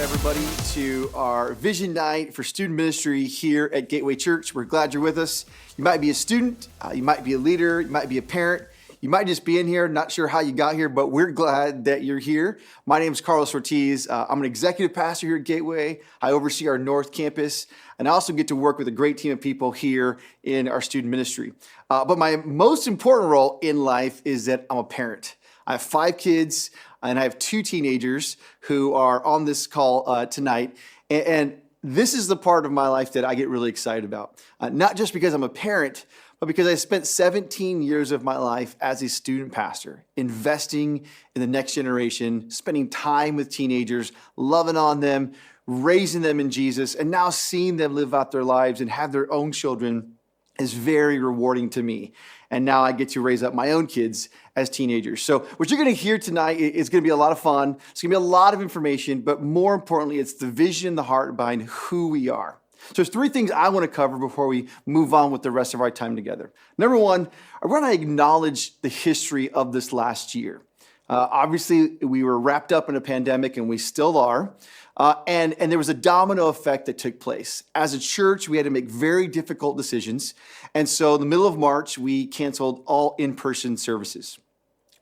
everybody, to our Vision Night for Student Ministry here at Gateway Church. We're glad you're with us. You might be a student, you might be a leader, you might be a parent, you might just be in here, not sure how you got here, but we're glad that you're here. My name is Carlos Ortiz. I'm an executive pastor here at Gateway. I oversee our North Campus, and I also get to work with a great team of people here in our student ministry. But my most important role in life is that I'm a parent. I have 5 kids, and I have 2 teenagers who are on this call tonight. And this is the part of my life that I get really excited about. Not just because I'm a parent, but because I spent 17 years of my life as a student pastor, investing in the next generation, spending time with teenagers, loving on them, raising them in Jesus, and now seeing them live out their lives and have their own children is very rewarding to me. And now I get to raise up my own kids as teenagers. So what you're going to hear tonight is going to be a lot of fun. It's going to be a lot of information, but more importantly, it's the vision and the heart behind who we are. So there's 3 things I want to cover before we move on with the rest of our time together. Number 1, I want to acknowledge the history of this last year. Obviously, we were wrapped up in a pandemic, and we still are. And there was a domino effect that took place. As a church, we had to make very difficult decisions. And so in the middle of March, we canceled all in-person services,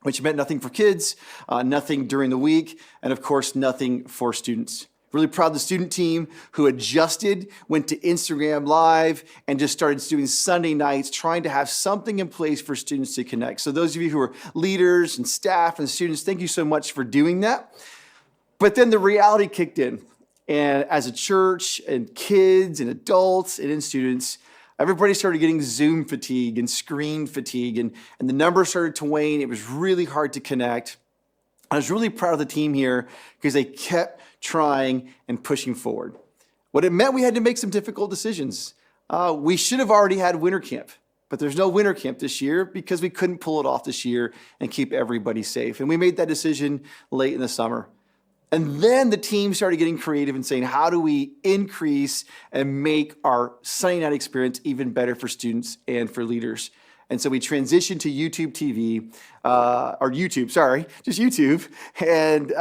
which meant nothing for kids, nothing during the week, and of course, nothing for students. Really proud of the student team who adjusted, went to Instagram Live, and just started doing Sunday nights, trying to have something in place for students to connect. So those of you who are leaders and staff and students, thank you so much for doing that. But then the reality kicked in. And as a church and kids and adults and in students, everybody started getting Zoom fatigue and screen fatigue, and the numbers started to wane. It was really hard to connect. I was really proud of the team here because they kept trying and pushing forward. What it meant, we had to make some difficult decisions. We should have already had winter camp, but there's no winter camp this year because we couldn't pull it off this year and keep everybody safe. And we made that decision late in the summer. And then the team started getting creative and saying, how do we increase and make our Sunday night experience even better for students and for leaders? And so we transitioned to YouTube TV, just YouTube. And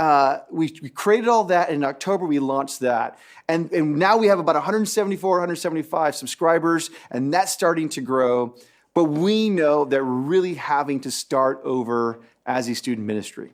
we created all that. And in October, we launched that. And now we have about 174, 175 subscribers, and that's starting to grow. But we know that we're really having to start over as a student ministry.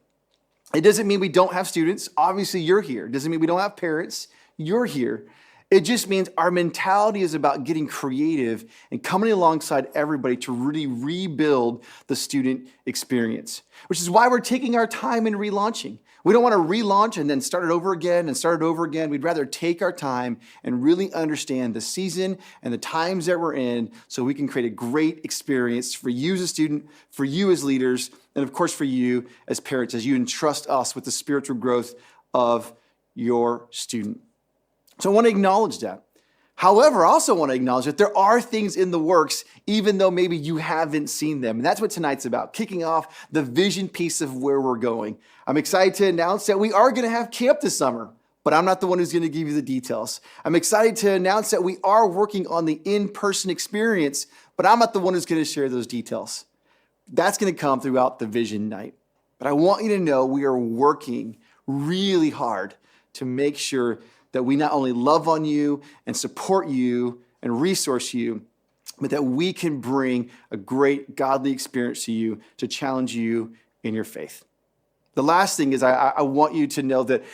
It doesn't mean we don't have students. Obviously, you're here. It doesn't mean we don't have parents. You're here. It just means our mentality is about getting creative and coming alongside everybody to really rebuild the student experience, which is why we're taking our time in relaunching. We don't want to relaunch and then start it over again and start it over again. We'd rather take our time and really understand the season and the times that we're in so we can create a great experience for you as a student, for you as leaders, and of course for you as parents, as you entrust us with the spiritual growth of your student. So I want to acknowledge that. However, I also want to acknowledge that there are things in the works, even though maybe you haven't seen them. And that's what tonight's about, kicking off the vision piece of where we're going. I'm excited to announce that we are going to have camp this summer, but I'm not the one who's going to give you the details. I'm excited to announce that we are working on the in-person experience, but I'm not the one who's going to share those details. That's going to come throughout the vision night. But I want you to know we are working really hard to make sure that we not only love on you and support you and resource you, but that we can bring a great godly experience to you to challenge you in your faith. The last thing is I want you to know that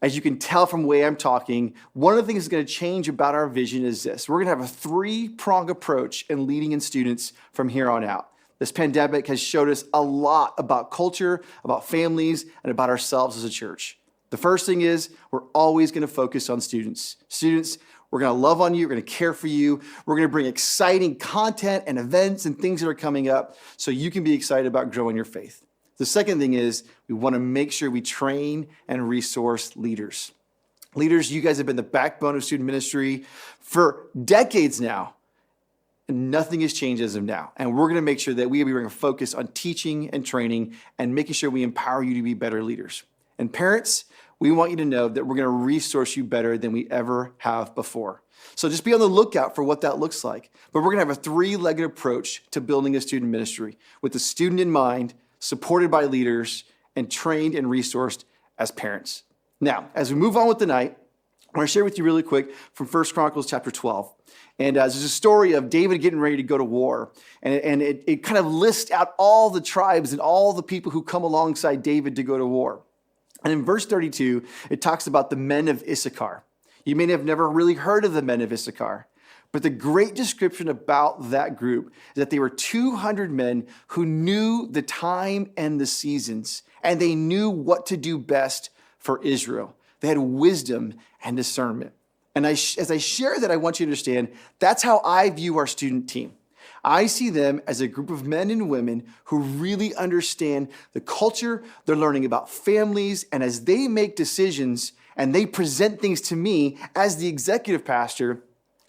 as you can tell from the way I'm talking, one of the things that's going to change about our vision is this. We're going to have a 3-pronged approach in leading in students from here on out. This pandemic has showed us a lot about culture, about families, and about ourselves as a church. The first thing is we're always going to focus on students. Students, we're going to love on you. We're going to care for you. We're going to bring exciting content and events and things that are coming up so you can be excited about growing your faith. The second thing is we want to make sure we train and resource leaders. Leaders, you guys have been the backbone of student ministry for decades now, and nothing has changed as of now. And we're going to make sure that we bring a focus on teaching and training and making sure we empower you to be better leaders. And parents, we want you to know that we're going to resource you better than we ever have before. So just be on the lookout for what that looks like. But we're going to have a 3-legged approach to building a student ministry with the student in mind, supported by leaders, and trained and resourced as parents. Now, as we move on with the night, I want to share with you really quick from 1 Chronicles chapter 12. And there's a story of David getting ready to go to war. And it kind of lists out all the tribes and all the people who come alongside David to go to war. And in verse 32, it talks about the men of Issachar. You may have never really heard of the men of Issachar, but the great description about that group is that they were 200 men who knew the time and the seasons, and they knew what to do best for Israel. They had wisdom and discernment. And as I share that, I want you to understand that's how I view our student team. I see them as a group of men and women who really understand the culture. They're learning about families. And as they make decisions and they present things to me as the executive pastor,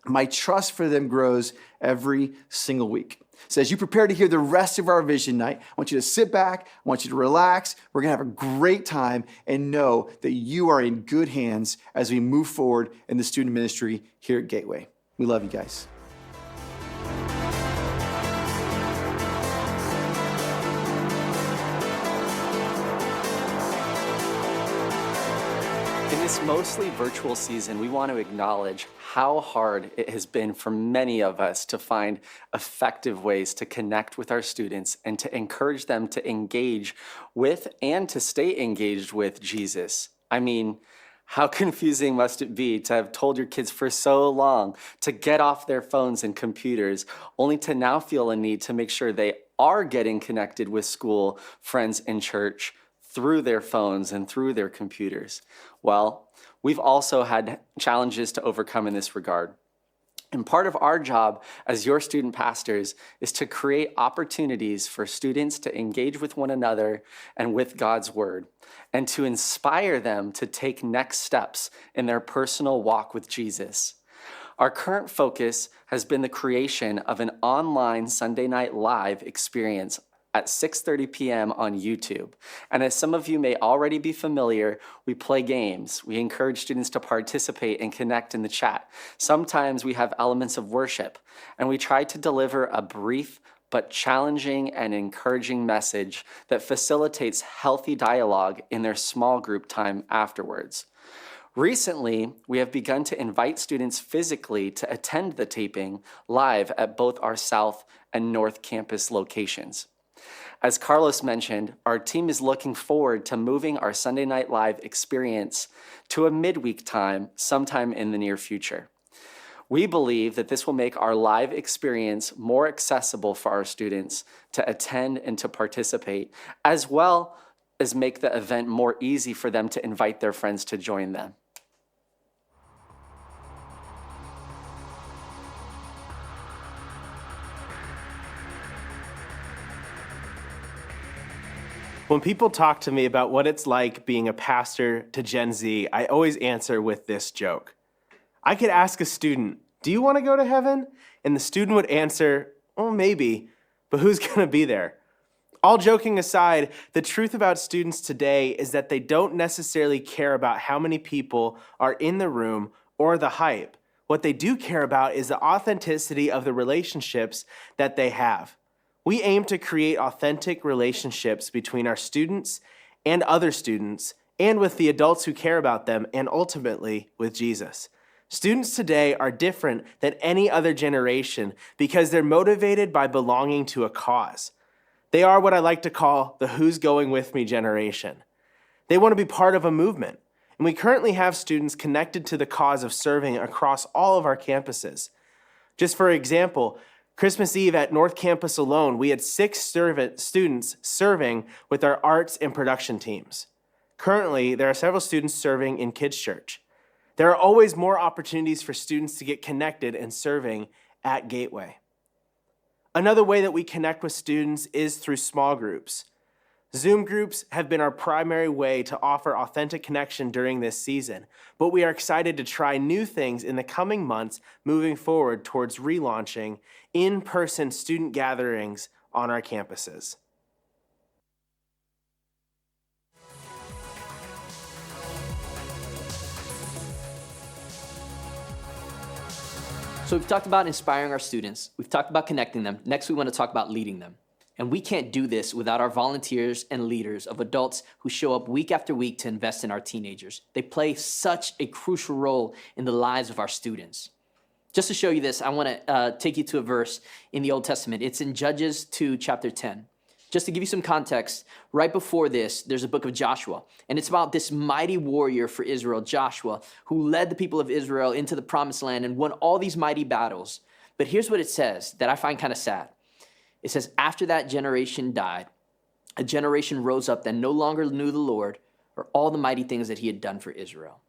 my trust for them grows every single week. So as you prepare to hear the rest of our vision night, I want you to sit back. I want you to relax. We're going to have a great time and know that you are in good hands as we move forward in the student ministry here at Gateway. We love you guys. In this mostly virtual season, we want to acknowledge how hard it has been for many of us to find effective ways to connect with our students and to encourage them to engage with and to stay engaged with Jesus. I mean, how confusing must it be to have told your kids for so long to get off their phones and computers, only to now feel a need to make sure they are getting connected with school, friends, and church through their phones and through their computers? Well, we've also had challenges to overcome in this regard. And part of our job as your student pastors is to create opportunities for students to engage with one another and with God's word, and to inspire them to take next steps in their personal walk with Jesus. Our current focus has been the creation of an online Sunday Night Live experience at 6:30 p.m. on YouTube. And as some of you may already be familiar, we play games. We encourage students to participate and connect in the chat. Sometimes we have elements of worship, and we try to deliver a brief but challenging and encouraging message that facilitates healthy dialogue in their small group time afterwards. Recently, we have begun to invite students physically to attend the taping live at both our South and North Campus locations. As Carlos mentioned, our team is looking forward to moving our Sunday Night Live experience to a midweek time sometime in the near future. We believe that this will make our live experience more accessible for our students to attend and to participate, as well as make the event more easy for them to invite their friends to join them. When people talk to me about what it's like being a pastor to Gen Z, I always answer with this joke. I could ask a student, "Do you want to go to heaven?" And the student would answer, "Oh, maybe, but who's going to be there?" All joking aside, the truth about students today is that they don't necessarily care about how many people are in the room or the hype. What they do care about is the authenticity of the relationships that they have. We aim to create authentic relationships between our students and other students, and with the adults who care about them, and ultimately with Jesus. Students today are different than any other generation because they're motivated by belonging to a cause. They are what I like to call the who's going with me generation. They want to be part of a movement, and we currently have students connected to the cause of serving across all of our campuses. Just for example, Christmas Eve at North Campus alone, we had 6 students serving with our arts and production teams. Currently, there are several students serving in Kids Church. There are always more opportunities for students to get connected and serving at Gateway. Another way that we connect with students is through small groups. Zoom groups have been our primary way to offer authentic connection during this season, but we are excited to try new things in the coming months moving forward towards relaunching in-person student gatherings on our campuses. So we've talked about inspiring our students. We've talked about connecting them. Next, we want to talk about leading them. And we can't do this without our volunteers and leaders of adults who show up week after week to invest in our teenagers. They play such a crucial role in the lives of our students. Just to show you this, I want to take you to a verse in the Old Testament. It's in Judges 2, chapter 10. Just to give you some context, right before this, there's a book of Joshua. And it's about this mighty warrior for Israel, Joshua, who led the people of Israel into the promised land and won all these mighty battles. But here's what it says that I find kind of sad. It says, after that generation died, a generation rose up that no longer knew the Lord or all the mighty things that he had done for Israel.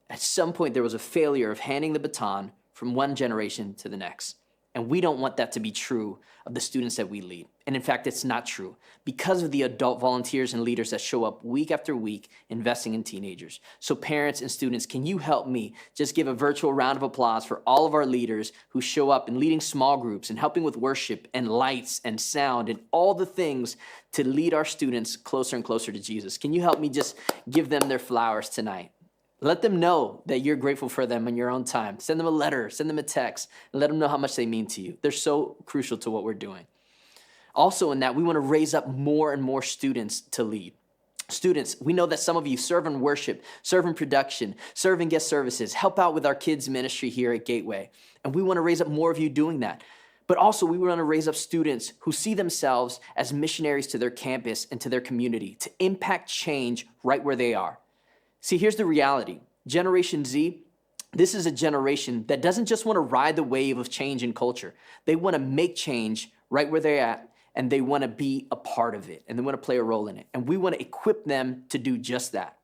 At some point, there was a failure of handing the baton from one generation to the next. And we don't want that to be true of the students that we lead. And in fact, it's not true because of the adult volunteers and leaders that show up week after week investing in teenagers. So parents and students, can you help me just give a virtual round of applause for all of our leaders who show up in leading small groups and helping with worship and lights and sound and all the things to lead our students closer and closer to Jesus? Can you help me just give them their flowers tonight? Let them know that you're grateful for them in your own time. Send them a letter, send them a text, and let them know how much they mean to you. They're so crucial to what we're doing. Also in that, we want to raise up more and more students to lead. Students, we know that some of you serve in worship, serve in production, serve in guest services, help out with our kids' ministry here at Gateway. And we want to raise up more of you doing that. But also we want to raise up students who see themselves as missionaries to their campus and to their community to impact change right where they are. See, here's the reality. Generation Z, this is a generation that doesn't just want to ride the wave of change in culture. They want to make change right where they're at, and they want to be a part of it, and they want to play a role in it. And we want to equip them to do just that.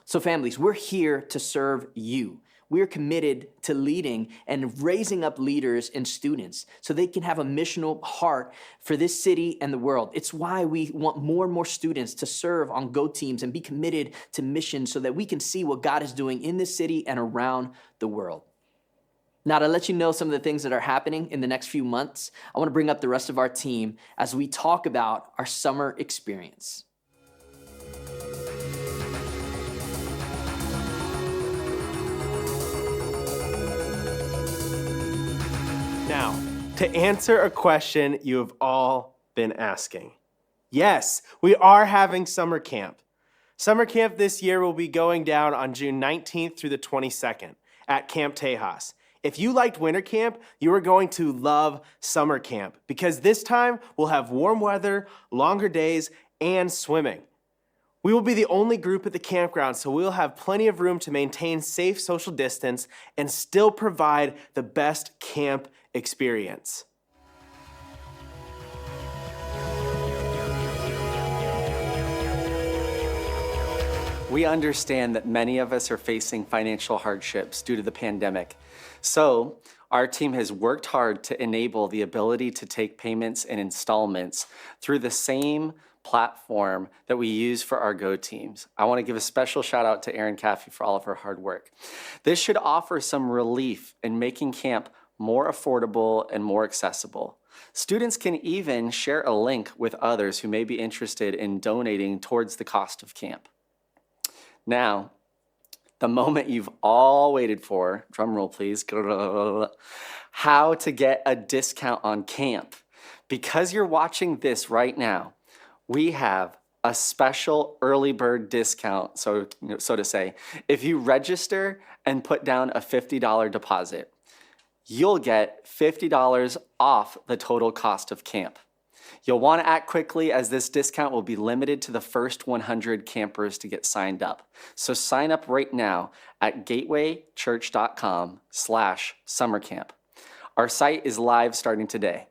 So families, we're here to serve you. We're committed to leading and raising up leaders and students so they can have a missional heart for this city and the world. It's why we want more and more students to serve on Go teams and be committed to missions so that we can see what God is doing in this city and around the world. Now, to let you know some of the things that are happening in the next few months, I want to bring up the rest of our team as we talk about our summer experience. Now, to answer a question you have all been asking. Yes, we are having summer camp. Summer camp this year will be going down on June 19th through the 22nd at Camp Tejas. If you liked winter camp, you are going to love summer camp because this time we'll have warm weather, longer days, and swimming. We will be the only group at the campground, so we'll have plenty of room to maintain safe social distance and still provide the best camp experience. We understand that many of us are facing financial hardships due to the pandemic. So our team has worked hard to enable the ability to take payments in installments through the same platform that we use for our Go teams. I want to give a special shout out to Erin Caffey for all of her hard work. This should offer some relief in making camp more affordable and more accessible. Students can even share a link with others who may be interested in donating towards the cost of camp. Now, the moment you've all waited for, drum roll please, how to get a discount on camp. Because you're watching this right now, we have a special early bird discount, so to say. If you register and put down a $50 deposit, you'll get $50 off the total cost of camp. You'll want to act quickly as this discount will be limited to the first 100 campers to get signed up. So sign up right now at gatewaychurch.com/summercamp. Our site is live starting today.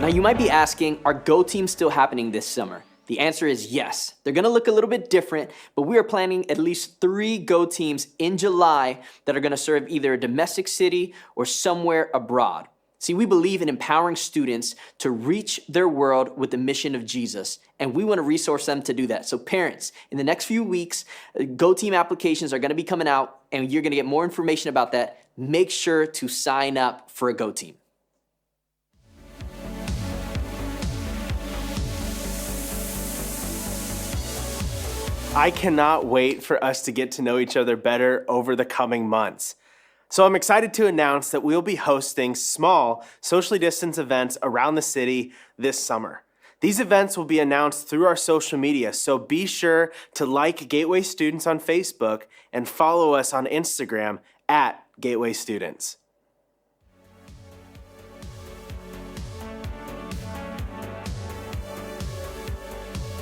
Now you might be asking, are Go teams still happening this summer? The answer is yes. They're gonna look a little bit different, but we are planning at least 3 Go teams in July that are gonna serve either a domestic city or somewhere abroad. See, we believe in empowering students to reach their world with the mission of Jesus, and we wanna resource them to do that. So parents, in the next few weeks, Go team applications are gonna be coming out, and you're gonna get more information about that. Make sure to sign up for a Go team. I cannot wait for us to get to know each other better over the coming months. So I'm excited to announce that we'll be hosting small, socially distanced events around the city this summer. These events will be announced through our social media, so be sure to like Gateway Students on Facebook and follow us on Instagram at Gateway Students.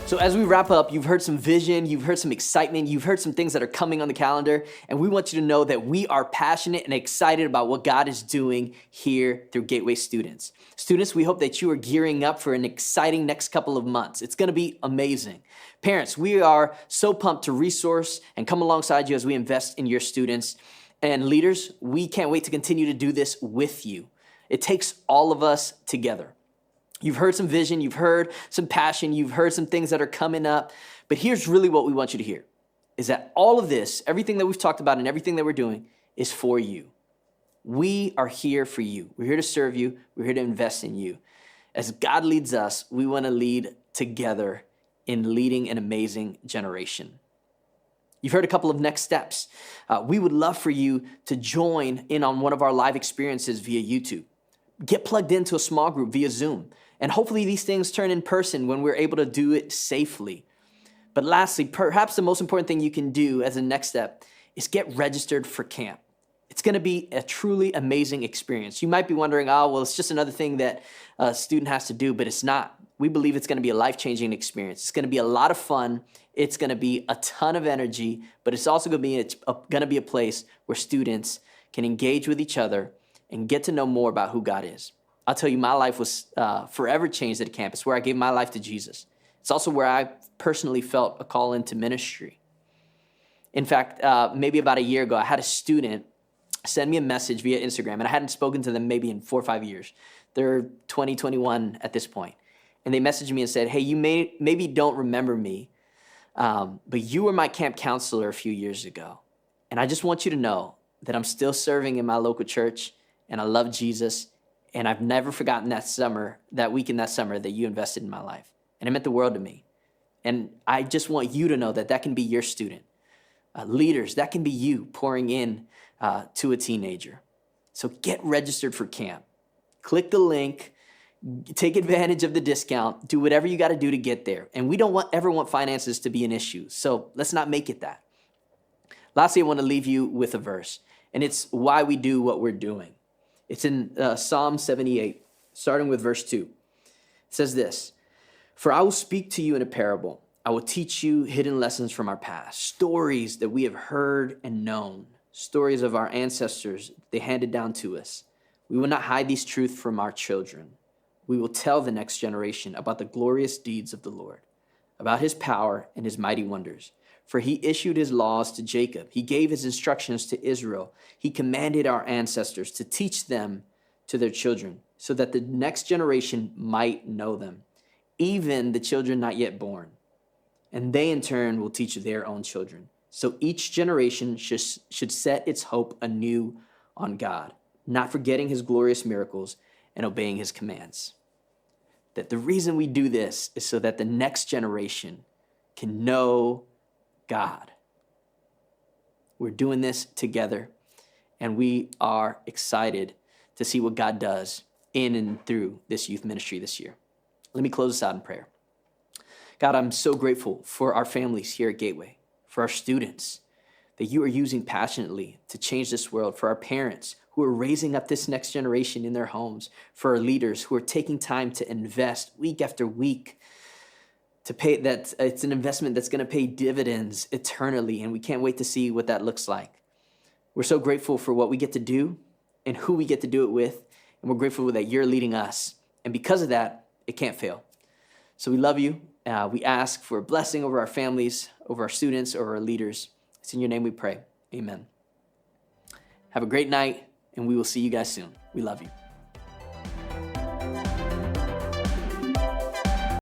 So as we wrap up, you've heard some vision, you've heard some excitement, you've heard some things that are coming on the calendar, and we want you to know that we are passionate and excited about what God is doing here through Gateway Students. Students, we hope that you are gearing up for an exciting next couple of months. It's gonna be amazing. Parents, we are so pumped to resource and come alongside you as we invest in your students. And leaders, we can't wait to continue to do this with you. It takes all of us together. You've heard some vision, you've heard some passion, you've heard some things that are coming up, but here's really what we want you to hear, is that all of this, everything that we've talked about and everything that we're doing is for you. We are here for you. We're here to serve you. We're here to invest in you. As God leads us, we want to lead together in leading an amazing generation. You've heard a couple of next steps. We would love for you to join in on one of our live experiences via YouTube. Get plugged into a small group via Zoom. And hopefully these things turn in person when we're able to do it safely. But lastly, perhaps the most important thing you can do as a next step is get registered for camp. It's gonna be a truly amazing experience. You might be wondering, oh, well, it's just another thing that a student has to do, but it's not. We believe it's gonna be a life-changing experience. It's gonna be a lot of fun. It's gonna be a ton of energy, but it's also gonna be a place where students can engage with each other and get to know more about who God is. I'll tell you, my life was forever changed at campus, where I gave my life to Jesus. It's also where I personally felt a call into ministry. In fact, maybe about a year ago, I had a student send me a message via Instagram, and I hadn't spoken to them maybe in 4 or 5 years. They're 20, 21 at this point. And they messaged me and said, hey, you maybe don't remember me, but you were my camp counselor a few years ago. And I just want you to know that I'm still serving in my local church, and I love Jesus. And I've never forgotten that week in that summer that you invested in my life. And it meant the world to me. And I just want you to know that that can be your student. Leaders, that can be you pouring in to a teenager. So get registered for camp. Click the link, take advantage of the discount, do whatever you gotta do to get there. And we don't ever want finances to be an issue. So let's not make it that. Lastly, I wanna leave you with a verse. And it's why we do what we're doing. It's in Psalm 78, starting with verse 2. It says this, "For I will speak to you in a parable. I will teach you hidden lessons from our past, stories that we have heard and known, stories of our ancestors they handed down to us. We will not hide these truths from our children. We will tell the next generation about the glorious deeds of the Lord, about his power and his mighty wonders. For he issued his laws to Jacob. He gave his instructions to Israel. He commanded our ancestors to teach them to their children, so that the next generation might know them, even the children not yet born. And they in turn will teach their own children. So each generation should set its hope anew on God, not forgetting his glorious miracles and obeying his commands." That the reason we do this is so that the next generation can know God. We're doing this together, and we are excited to see what God does in and through this youth ministry this year. Let me close this out in prayer. God, I'm so grateful for our families here at Gateway, for our students that you are using passionately to change this world, for our parents who are raising up this next generation in their homes, for our leaders who are taking time to invest week after week to pay that. It's an investment that's going to pay dividends eternally, and we can't wait to see what that looks like. We're so grateful for what we get to do and who we get to do it with, and we're grateful that you're leading us. And because of that, it can't fail. So we love you. We ask for a blessing over our families, over our students, over our leaders. It's in your name we pray. Amen. Have a great night, and we will see you guys soon. We love you.